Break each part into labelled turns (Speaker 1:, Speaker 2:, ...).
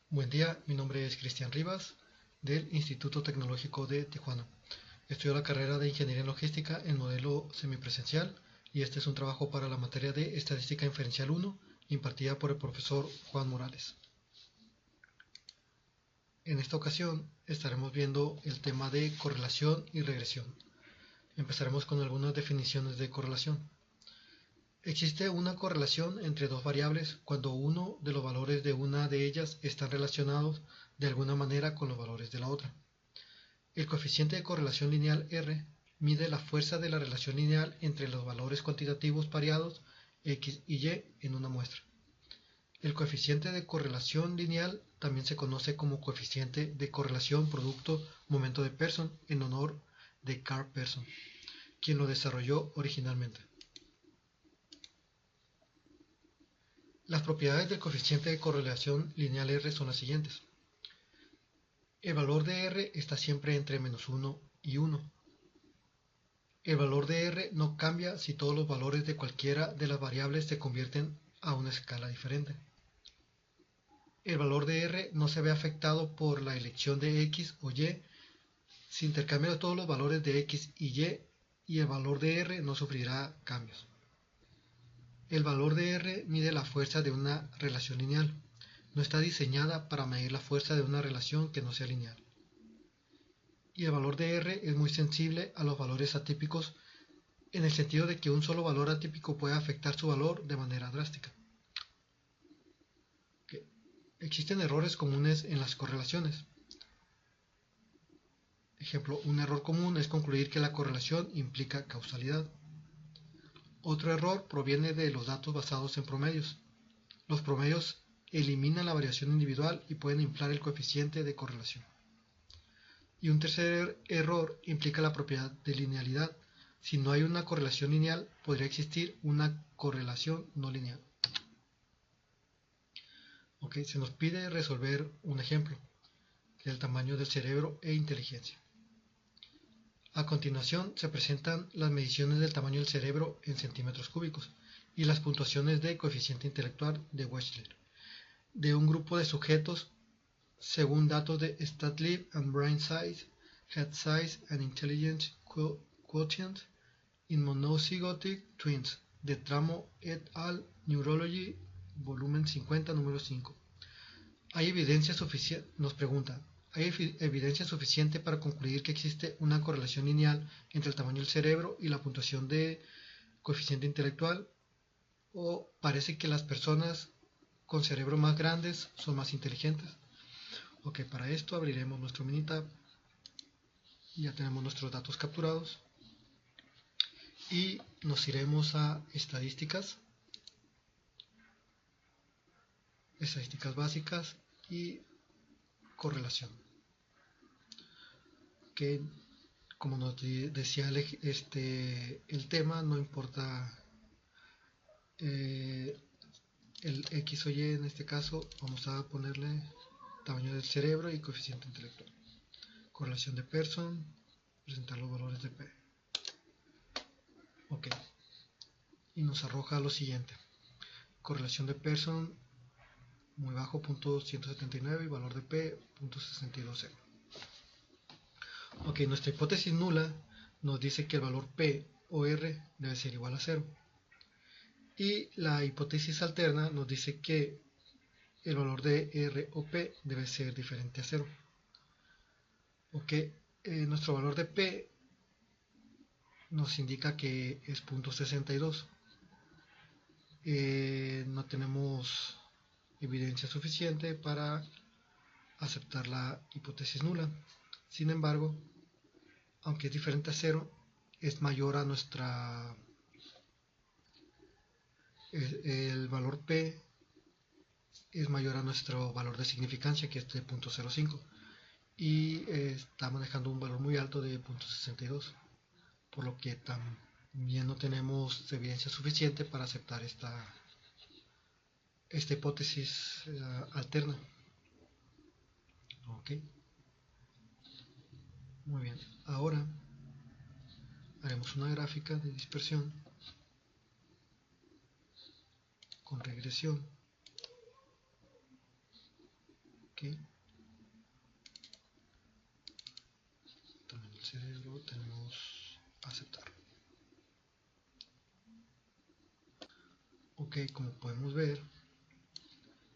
Speaker 1: Buen día, mi nombre es Cristian Rivas del Instituto Tecnológico de Tijuana. Estudio la carrera de Ingeniería en Logística en modelo semipresencial y este es un trabajo para la materia de Estadística Inferencial 1 impartida por el profesor Juan Morales. En esta ocasión estaremos viendo el tema de correlación y regresión. Empezaremos con algunas definiciones de correlación. Existe una correlación entre dos variables cuando uno de los valores de una de ellas están relacionados de alguna manera con los valores de la otra. El coeficiente de correlación lineal R mide la fuerza de la relación lineal entre los valores cuantitativos pareados X y Y en una muestra. El coeficiente de correlación lineal también se conoce como coeficiente de correlación producto momento de Pearson en honor de Karl Pearson, quien lo desarrolló originalmente. Las propiedades del coeficiente de correlación lineal R son las siguientes. El valor de R está siempre entre -1 y 1. El valor de R no cambia si todos los valores de cualquiera de las variables se convierten a una escala diferente. El valor de R no se ve afectado por la elección de X o Y. Si intercambio todos los valores de X y el valor de R no sufrirá cambios. El valor de R mide la fuerza de una relación lineal. No está diseñada para medir la fuerza de una relación que no sea lineal. Y el valor de R es muy sensible a los valores atípicos en el sentido de que un solo valor atípico puede afectar su valor de manera drástica. Existen errores comunes en las correlaciones. Ejemplo, un error común es concluir que la correlación implica causalidad. Otro error proviene de los datos basados en promedios. Los promedios eliminan la variación individual y pueden inflar el coeficiente de correlación. Y un tercer error implica la propiedad de linealidad. Si no hay una correlación lineal, podría existir una correlación no lineal. Se nos pide resolver un ejemplo del tamaño del cerebro e inteligencia. A continuación se presentan las mediciones del tamaño del cerebro en centímetros cúbicos y las puntuaciones de coeficiente intelectual de Wechsler de un grupo de sujetos según datos de StatLib and Brain Size, Head Size and Intelligence Quotient in Monozygotic Twins de Tramo et al. Neurology, volumen 50, número 5. ¿Hay evidencia suficiente? Nos pregunta. ¿Hay evidencia suficiente para concluir que existe una correlación lineal entre el tamaño del cerebro y la puntuación de coeficiente intelectual? ¿O parece que las personas con cerebros más grandes son más inteligentes? Para esto abriremos nuestro Minitab. Ya tenemos nuestros datos capturados. Y nos iremos a estadísticas. Estadísticas básicas y correlación. Que como nos decía el tema, no importa el X o Y, en este caso vamos a ponerle tamaño del cerebro y coeficiente intelectual. Correlación de Pearson, presentar los valores de P. Y nos arroja lo siguiente. Correlación de Pearson muy bajo, 0.179, y valor de P, 0.620. Nuestra hipótesis nula nos dice que el valor P o R debe ser igual a 0. Y la hipótesis alterna nos dice que el valor de R o P debe ser diferente a 0. Nuestro valor de P nos indica que es 0.62. No tenemos evidencia suficiente para aceptar la hipótesis nula. Sin embargo, aunque es diferente a 0, es mayor a el valor P es mayor a nuestro valor de significancia, que es de 0.05, y está manejando un valor muy alto de 0.62, por lo que también no tenemos evidencia suficiente para aceptar esta hipótesis alterna. Muy bien, ahora haremos una gráfica de dispersión con regresión. Tamaño del cerebro, tenemos aceptar. Ok, como podemos ver,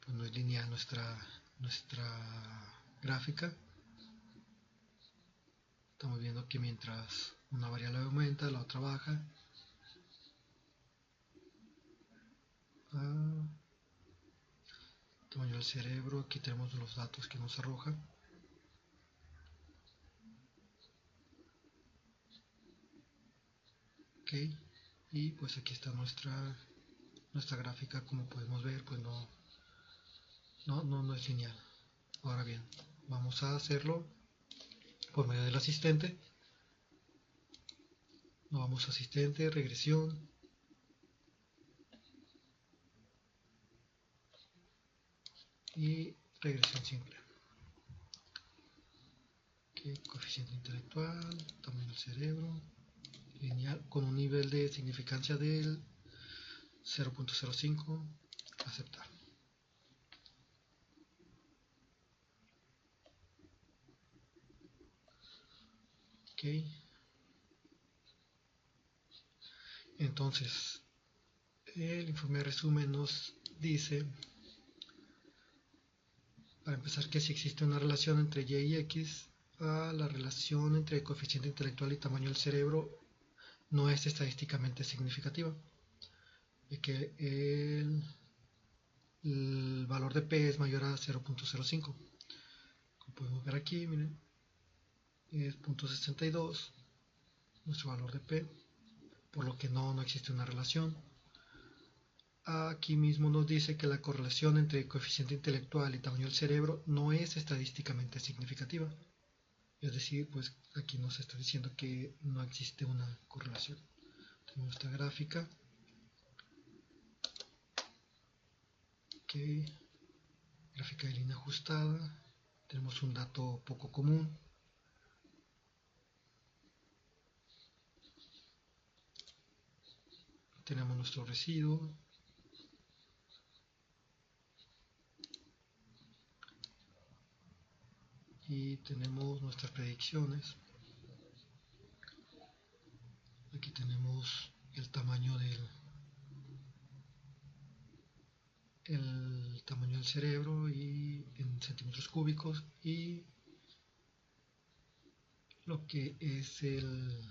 Speaker 1: pues no es lineal nuestra gráfica. Estamos viendo que mientras una variable aumenta, la otra baja. Tamaño del cerebro, aquí tenemos los datos que nos arroja. Ok, y pues aquí está nuestra gráfica. Como podemos ver, pues no es lineal. Ahora bien, vamos a hacerlo por medio del asistente. Nos vamos a asistente, regresión. Y regresión simple. Okay, coeficiente intelectual, tamaño del cerebro, lineal, con un nivel de significancia del 0.05, aceptar. Ok. Entonces, el informe de resumen nos dice, para empezar, que si existe una relación entre y y x, la relación entre coeficiente intelectual y tamaño del cerebro no es estadísticamente significativa, y que el valor de p es mayor a 0.05. Como podemos ver aquí, miren, es 0.62 nuestro valor de p, por lo que no existe una relación. Aquí mismo nos dice que la correlación entre coeficiente intelectual y tamaño del cerebro no es estadísticamente significativa. Es decir, pues aquí nos está diciendo que no existe una correlación. Tenemos esta gráfica. Ok. Gráfica de línea ajustada. Tenemos un dato poco común. Tenemos nuestro residuo. Y tenemos nuestras predicciones. Aquí tenemos el tamaño del cerebro y en centímetros cúbicos, y lo que es el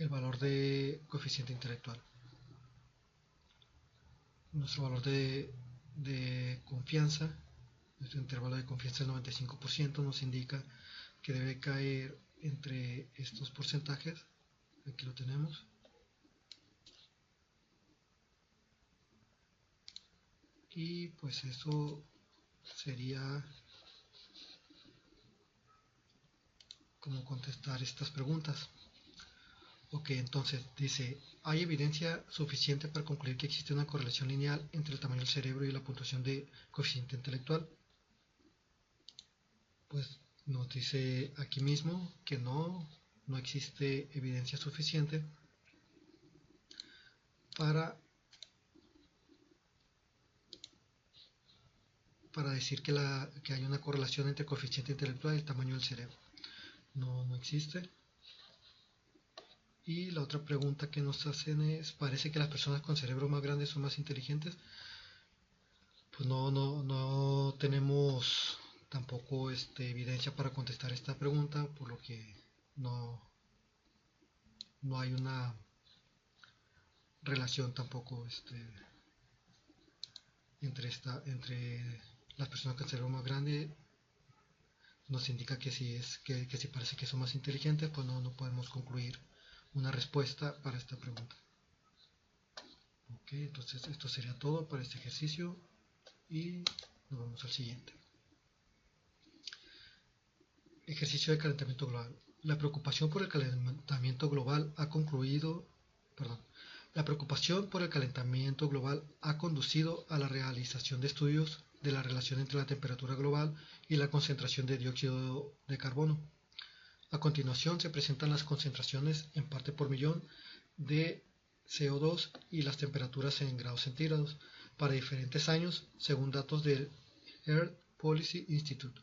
Speaker 1: valor de coeficiente intelectual. Nuestro valor de confianza, nuestro intervalo de confianza del 95%, nos indica que debe caer entre estos porcentajes. Aquí lo tenemos. Y pues eso sería como contestar estas preguntas. Ok, entonces dice, ¿hay evidencia suficiente para concluir que existe una correlación lineal entre el tamaño del cerebro y la puntuación de coeficiente intelectual? Pues nos dice aquí mismo que no existe evidencia suficiente para decir que hay una correlación entre coeficiente intelectual y el tamaño del cerebro. No existe. Y la otra pregunta que nos hacen es, ¿parece que las personas con cerebros más grandes son más inteligentes? Pues no tenemos tampoco evidencia para contestar esta pregunta, por lo que no hay una relación tampoco entre las personas con cerebro más grande. Nos indica que si parece que son más inteligentes, pues no podemos concluir una respuesta para esta pregunta. Ok, entonces esto sería todo para este ejercicio y nos vamos al siguiente. Ejercicio de calentamiento global. La preocupación por el calentamiento global ha conducido a la realización de estudios de la relación entre la temperatura global y la concentración de dióxido de carbono. A continuación se presentan las concentraciones en parte por millón de CO2 y las temperaturas en grados centígrados. para diferentes años según datos del Earth Policy Institute.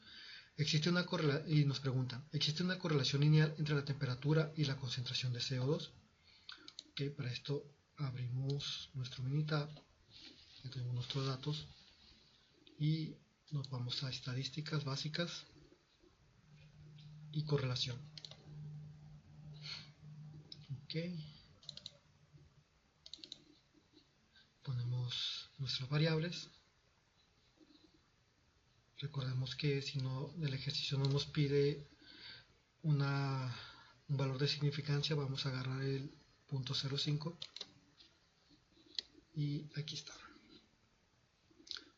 Speaker 1: Y nos preguntan, ¿existe una correlación lineal entre la temperatura y la concentración de CO2? Ok, para esto abrimos nuestro Minitab, ya tenemos nuestros datos y nos vamos a estadísticas básicas y correlación. Ok, ponemos nuestras variables. Recordemos que si no, el ejercicio no nos pide un valor de significancia, vamos a agarrar el 0.05 y aquí está.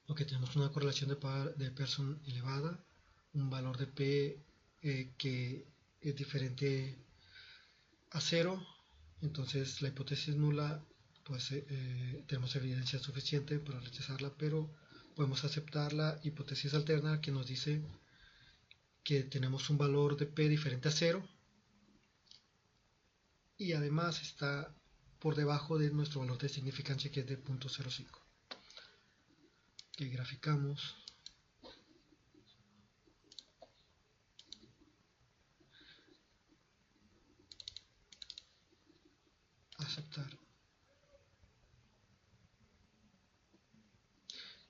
Speaker 1: Ok, tenemos una correlación de Pearson elevada, un valor de P que es diferente a 0, entonces la hipótesis nula, pues tenemos evidencia suficiente para rechazarla, pero podemos aceptar la hipótesis alterna que nos dice que tenemos un valor de P diferente a 0 y además está por debajo de nuestro valor de significancia, que es de 0.05. Que graficamos. Aceptar.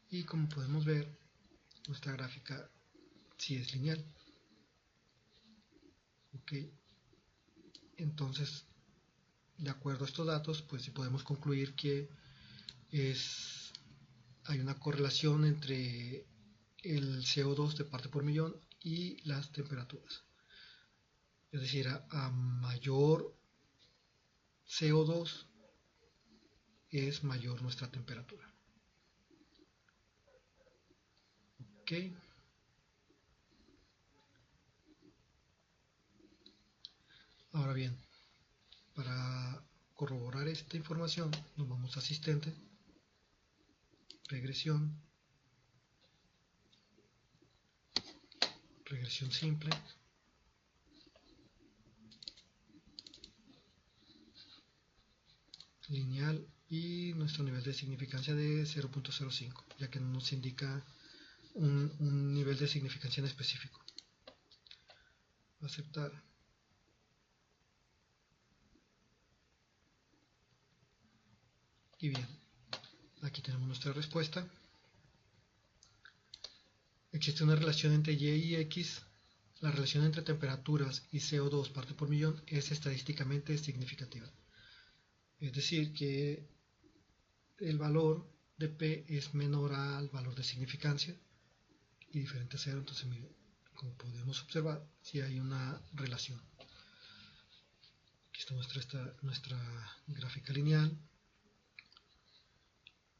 Speaker 1: Y como podemos ver, nuestra gráfica sí es lineal. Ok, entonces, de acuerdo a estos datos, pues sí podemos concluir que hay una correlación entre el CO2 de parte por millón y las temperaturas. Es decir, a mayor CO2 es mayor nuestra temperatura. Ok. Ahora bien, para corroborar esta información nos vamos a asistente, regresión simple, lineal y nuestro nivel de significancia de 0.05, ya que no nos indica un nivel de significancia en específico. Aceptar. Y bien, aquí tenemos nuestra respuesta. Existe una relación entre Y y X. La relación entre temperaturas y CO2 parte por millón es estadísticamente significativa. Es decir, que el valor de P es menor al valor de significancia y diferente a 0, entonces como podemos observar, sí hay una relación. Aquí está nuestra gráfica lineal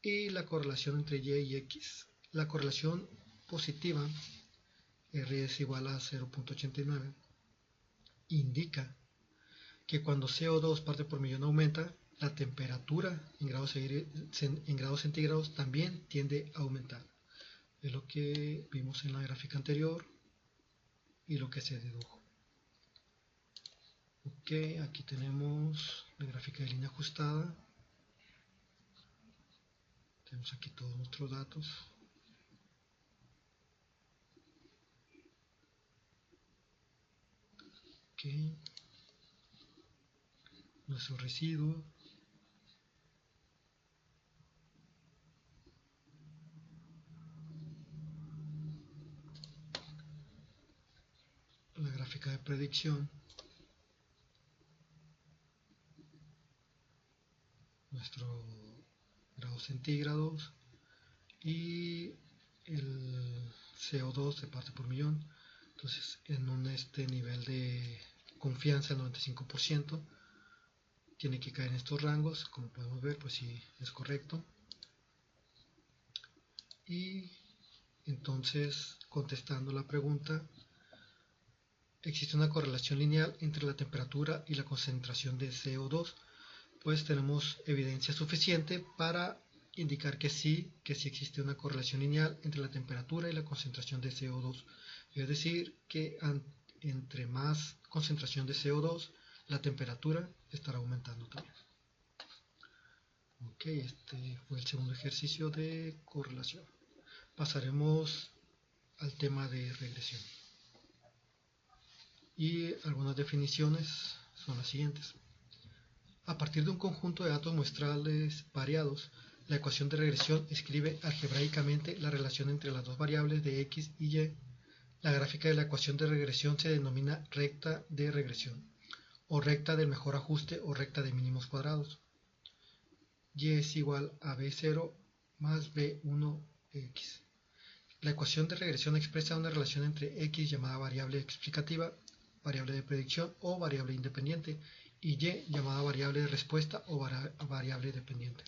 Speaker 1: y la correlación entre Y y X. La correlación positiva, R es igual a 0.89, indica que cuando CO2 parte por millón aumenta, la temperatura en grados centígrados también tiende a aumentar. Es lo que vimos en la gráfica anterior y lo que se dedujo. Ok, aquí tenemos la gráfica de línea ajustada. Tenemos aquí todos nuestros datos. Ok. Nuestro residuo. La gráfica de predicción. Nuestro grados centígrados y el CO2 de parte por millón. Entonces en este nivel de confianza, el 95%, tiene que caer en estos rangos. Como podemos ver, pues sí es correcto. Y entonces, contestando la pregunta, ¿existe una correlación lineal entre la temperatura y la concentración de CO2? Pues tenemos evidencia suficiente para indicar que sí existe una correlación lineal entre la temperatura y la concentración de CO2. Es decir, que entre más concentración de CO2, la temperatura estará aumentando también. Ok, este fue el segundo ejercicio de correlación. Pasaremos al tema de regresión. Y algunas definiciones son las siguientes. A partir de un conjunto de datos muestrales variados, la ecuación de regresión escribe algebraicamente la relación entre las dos variables de x y y. La gráfica de la ecuación de regresión se denomina recta de regresión, o recta del mejor ajuste o recta de mínimos cuadrados. Y es igual a b0 más b1x. La ecuación de regresión expresa una relación entre x llamada variable explicativa, variable de predicción o variable independiente, y y llamada variable de respuesta o variable dependiente.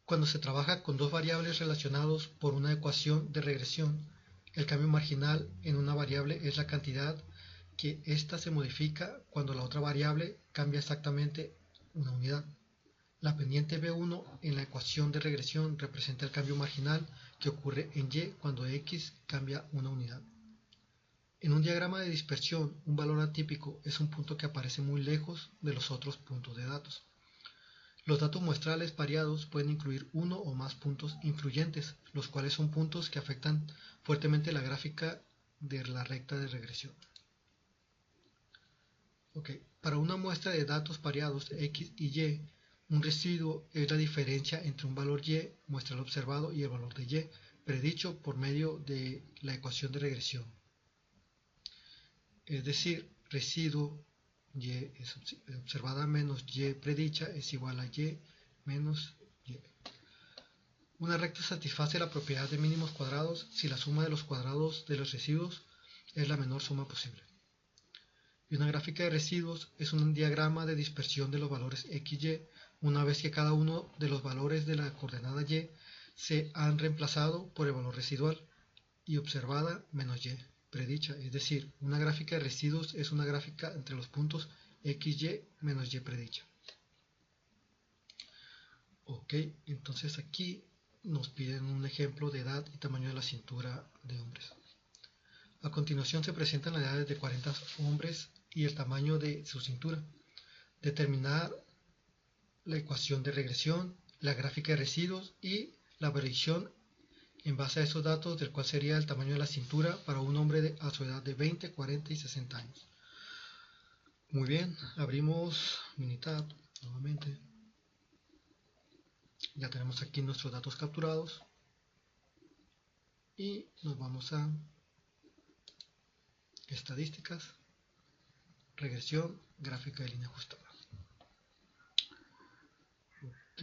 Speaker 1: Cuando se trabaja con dos variables relacionados por una ecuación de regresión, el cambio marginal en una variable es la cantidad que ésta se modifica cuando la otra variable cambia exactamente una unidad. La pendiente B1 en la ecuación de regresión representa el cambio marginal que ocurre en Y cuando X cambia una unidad. En un diagrama de dispersión, un valor atípico es un punto que aparece muy lejos de los otros puntos de datos. Los datos muestrales variados pueden incluir uno o más puntos influyentes, los cuales son puntos que afectan fuertemente la gráfica de la recta de regresión. Para una muestra de datos variados X y Y, un residuo es la diferencia entre un valor Y muestral observado y el valor de Y predicho por medio de la ecuación de regresión. Es decir, residuo Y es observada menos Y predicha es igual a Y menos Y. Una recta satisface la propiedad de mínimos cuadrados si la suma de los cuadrados de los residuos es la menor suma posible. Y una gráfica de residuos es un diagrama de dispersión de los valores x y una vez que cada uno de los valores de la coordenada y se han reemplazado por el valor residual y observada menos y predicha. Es decir, una gráfica de residuos es una gráfica entre los puntos x, y menos y predicha. Ok, entonces aquí nos piden un ejemplo de edad y tamaño de la cintura de hombres. A continuación se presentan las edades de 40 hombres y el tamaño de su cintura. Determinar la ecuación de regresión, la gráfica de residuos y la predicción en base a esos datos del cual sería el tamaño de la cintura para un hombre a su edad de 20, 40 y 60 años. Muy bien, abrimos Minitab nuevamente. Ya tenemos aquí nuestros datos capturados y nos vamos a estadísticas, regresión, gráfica de línea ajustada. Ok,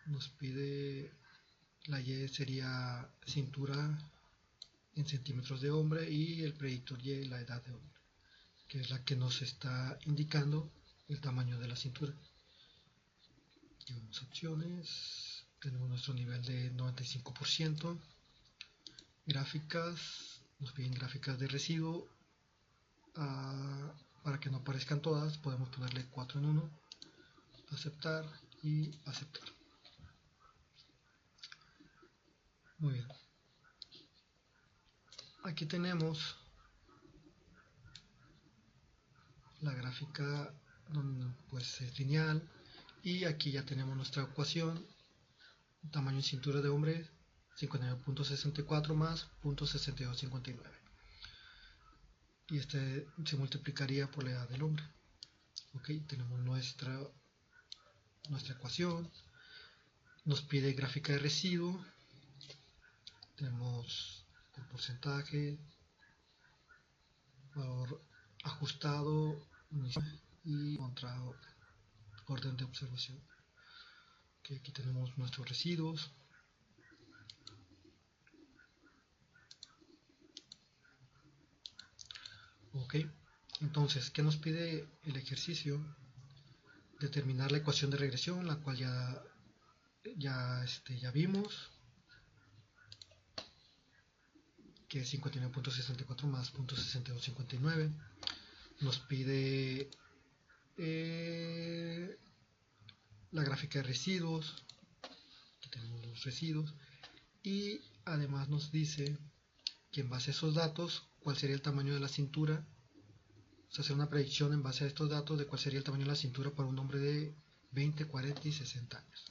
Speaker 1: nos pide la Y sería cintura en centímetros de hombre y el predictor Y la edad de hombre, que es la que nos está indicando el tamaño de la cintura. Llevamos opciones, tenemos nuestro nivel de 95%, gráficas, nos piden gráficas de residuo, para que no aparezcan todas podemos ponerle 4 en 1, aceptar y aceptar. Muy bien, aquí tenemos la gráfica, pues es lineal, y aquí ya tenemos nuestra ecuación, tamaño de cintura de hombre 59.64 más 0.6259, y este se multiplicaría por la edad del hombre. Ok, tenemos nuestra ecuación, nos pide gráfica de residuo, tenemos el porcentaje, valor ajustado y contra orden de observación. Okay, aquí tenemos nuestros residuos. Ok, entonces, ¿qué nos pide el ejercicio? Determinar la ecuación de regresión, la cual ya vimos, que es 59.64 más 0.6259. Nos pide la gráfica de residuos, aquí tenemos los residuos, y además nos dice que en base a esos datos, cuál sería el tamaño de la cintura a hacer una predicción en base a estos datos de cuál sería el tamaño de la cintura para un hombre de 20, 40 y 60 años.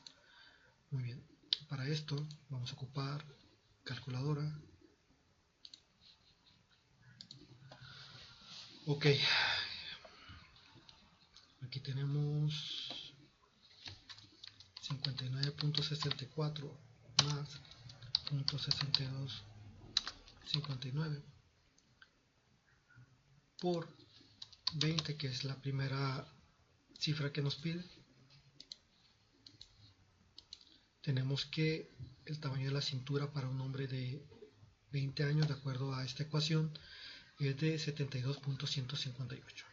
Speaker 1: Muy bien, para esto vamos a ocupar calculadora. Ok, aquí tenemos 59.64 más 0.6259 por 20, que es la primera cifra que nos pide. Tenemos que el tamaño de la cintura para un hombre de 20 años, de acuerdo a esta ecuación, es de 72.158.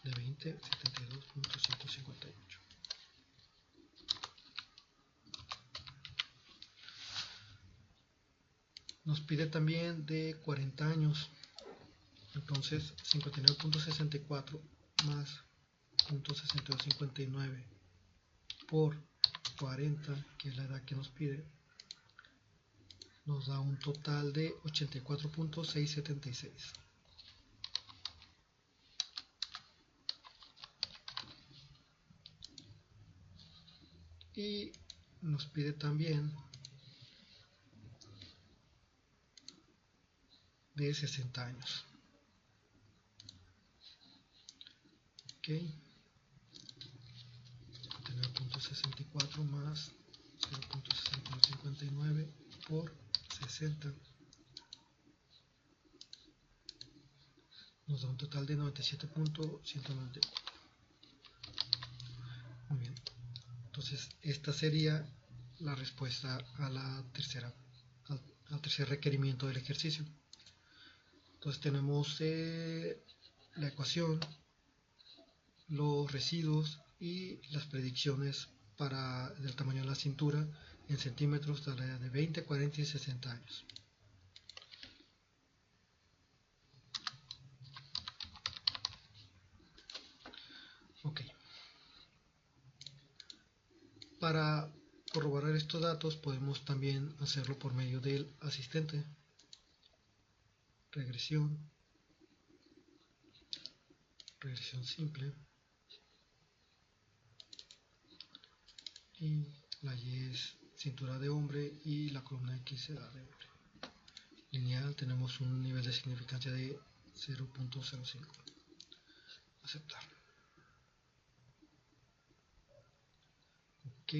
Speaker 1: De 20, 72.158. Nos pide también de 40 años. Entonces 59.64 más 0.6259 por 40, que es la edad que nos pide, nos da un total de 84.676. Y nos pide también de 60 años. Ok, 9.64 más 0.6259 por 60 nos da un total de 97.194. Muy bien, entonces esta sería la respuesta a la al tercer requerimiento del ejercicio. Entonces tenemos la ecuación, los residuos y las predicciones para el tamaño de la cintura en centímetros de la edad de 20, 40 y 60 años. Ok. Para corroborar estos datos podemos también hacerlo por medio del asistente. Regresión simple. Y la Y es cintura de hombre y la columna X edad de hombre. Lineal tenemos un nivel de significancia de 0.05. Aceptar. Ok.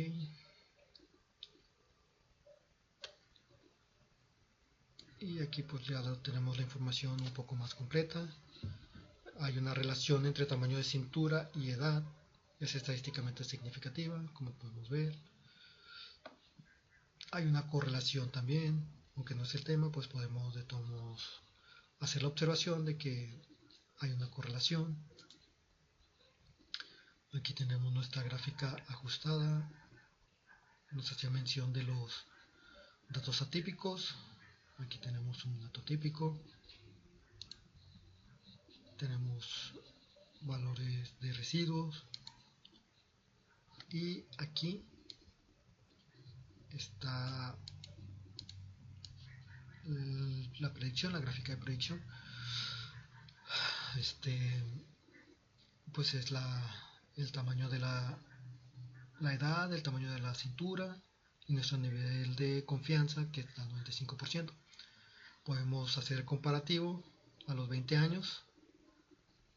Speaker 1: Y aquí pues ya tenemos la información un poco más completa. Hay una relación entre tamaño de cintura y edad. Es estadísticamente significativa, como podemos ver. Hay una correlación también, aunque no es el tema, pues podemos de todos modos hacer la observación de que hay una correlación. Aquí tenemos nuestra gráfica ajustada. Nos hacía mención de los datos atípicos. Aquí tenemos un dato típico. Tenemos valores de residuos. Y aquí está la predicción, la gráfica de predicción. Pues es el tamaño de la edad, el tamaño de la cintura y nuestro nivel de confianza, que es al 95%. Podemos hacer el comparativo a los 20 años.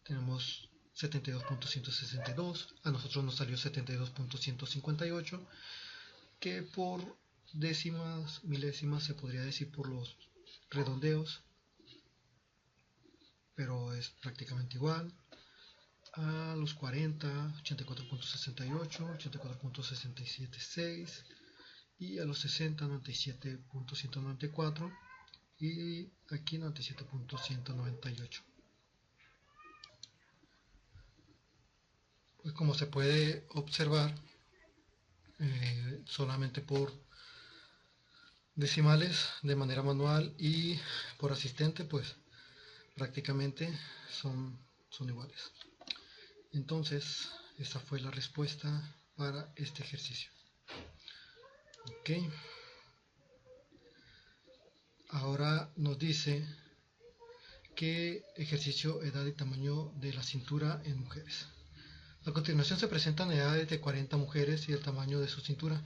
Speaker 1: Tenemos 72.162, a nosotros nos salió 72.158, que por décimas, milésimas se podría decir por los redondeos, pero es prácticamente igual. A los 40, 84.68, 84.676 y a los 60, 97.194 y aquí 97.198. Pues como se puede observar, solamente por decimales de manera manual y por asistente, pues prácticamente son iguales. Entonces, esta fue la respuesta para este ejercicio. Ok. Ahora nos dice que ejercicio, edad y tamaño de la cintura en mujeres. A continuación se presentan edades de 40 mujeres y el tamaño de su cintura.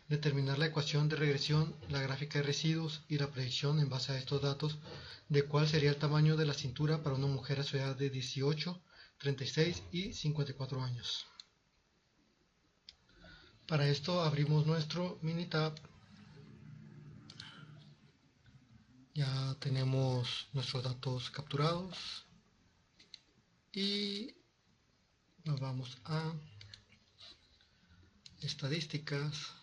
Speaker 1: Determinar la ecuación de regresión, la gráfica de residuos y la predicción en base a estos datos de cuál sería el tamaño de la cintura para una mujer a su edad de 18, 36 y 54 años. Para esto abrimos nuestro Minitab. Ya tenemos nuestros datos capturados y nos vamos a estadísticas,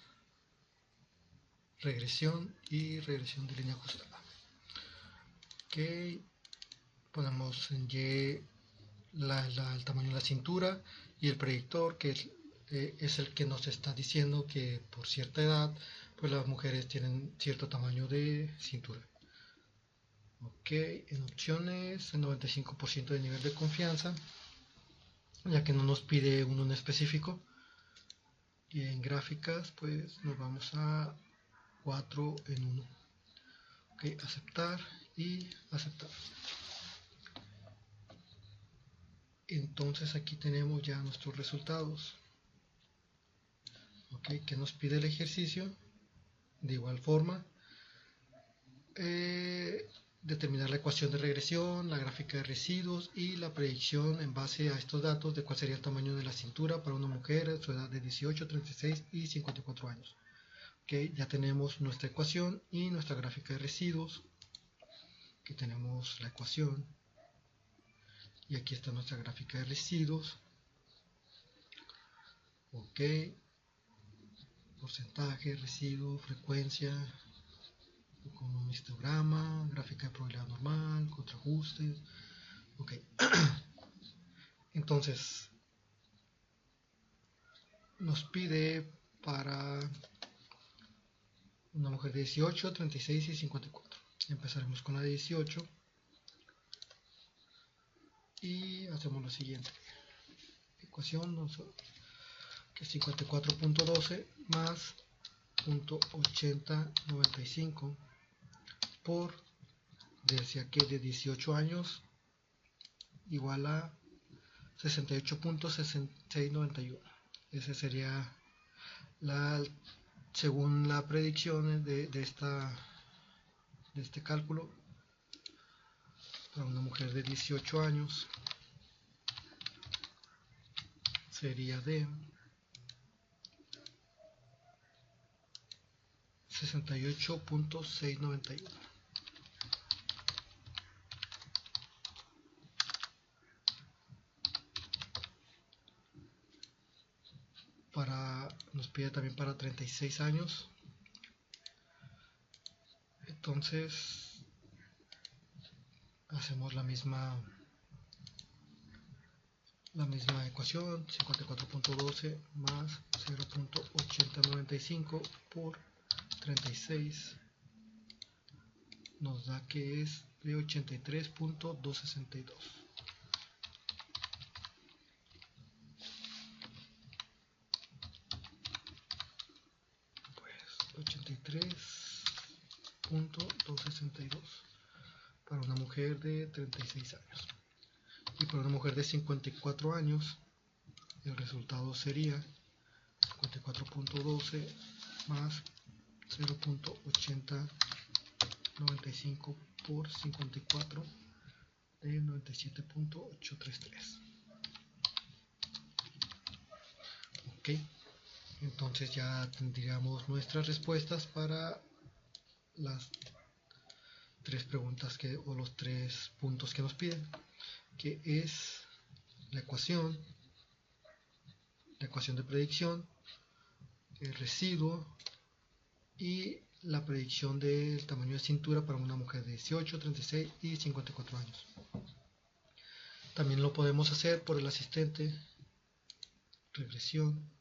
Speaker 1: regresión y regresión de línea ajustada. Ok, ponemos en Y el tamaño de la cintura y el predictor, que es el que nos está diciendo que por cierta edad pues las mujeres tienen cierto tamaño de cintura. Ok, en opciones el 95% de nivel de confianza, ya que no nos pide uno en específico. Y en gráficas pues nos vamos a 4 en 1. Ok, aceptar y aceptar. Entonces aquí tenemos ya nuestros resultados. Ok, que nos pide el ejercicio. De igual forma, determinar la ecuación de regresión, la gráfica de residuos y la predicción en base a estos datos de cuál sería el tamaño de la cintura para una mujer a su edad de 18, 36 y 54 años. Okay, ya tenemos nuestra ecuación y nuestra gráfica de residuos. Aquí tenemos la ecuación y aquí está nuestra gráfica de residuos. Ok, porcentaje, residuo, frecuencia, con un histograma, gráfica de probabilidad normal, contraajustes. Ok, entonces nos pide para una mujer de 18, 36 y 54. Empezaremos con la de 18 y hacemos lo siguiente. Ecuación que es 54.12 más 0.8095 por, decía que de 18 años igual a 68.6691. Ese sería según la predicción de este cálculo, para una mujer de 18 años sería de 68.691. Nos pide también para 36 años. Entonces hacemos la misma ecuación, 54.12 más 0.8095 por 36 nos da que es de 83.262. Pues 83.262 para una mujer de 36 años. Y para una mujer de 54 años el resultado sería 54.12 más 0.8095 por 54 de 97.833. Ok, entonces ya tendríamos nuestras respuestas para las tres preguntas o los tres puntos que nos piden, que es la ecuación de predicción, el residuo y la predicción del tamaño de cintura para una mujer de 18, 36 y 54 años. También lo podemos hacer por el asistente, regresión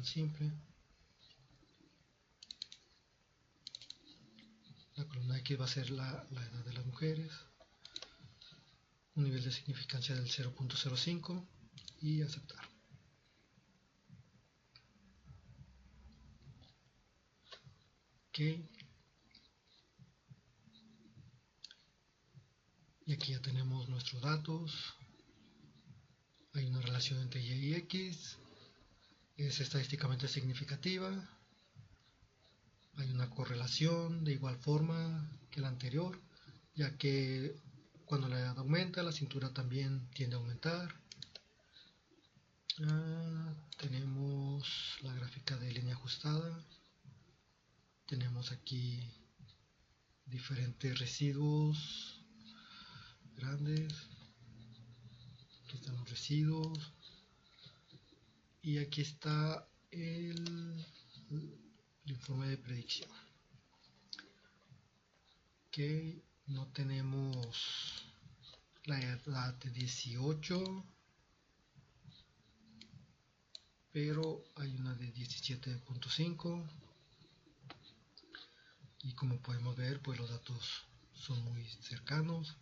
Speaker 1: simple. La columna X va a ser la edad de las mujeres, un nivel de significancia del 0.05 y aceptar. Ok, Y aquí ya tenemos nuestros datos. Hay una relación entre y y x. Es estadísticamente significativa. Hay una correlación de igual forma que la anterior, ya que cuando la edad aumenta, la cintura también tiende a aumentar. Tenemos la gráfica de línea ajustada. Tenemos aquí diferentes residuos grandes. Aquí están los residuos. Y aquí está el informe de predicción. Ok, no tenemos la edad de 18, pero hay una de 17.5. Y como podemos ver, pues los datos son muy cercanos.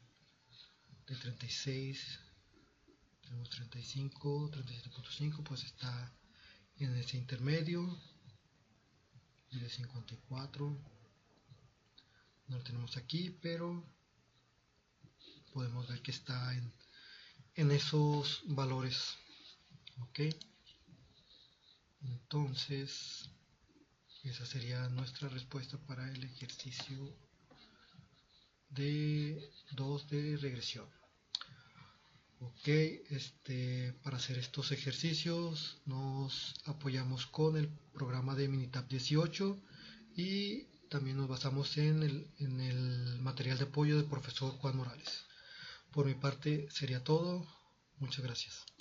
Speaker 1: De 36 tenemos 35, 37.5, pues está en ese intermedio. Y de 54 no lo tenemos aquí, pero podemos ver que está en esos valores. Ok, entonces esa sería nuestra respuesta para el ejercicio de 2 de regresión. Ok, para hacer estos ejercicios nos apoyamos con el programa de Minitab 18 y también nos basamos en el material de apoyo del profesor Juan Morales. Por mi parte sería todo. Muchas gracias.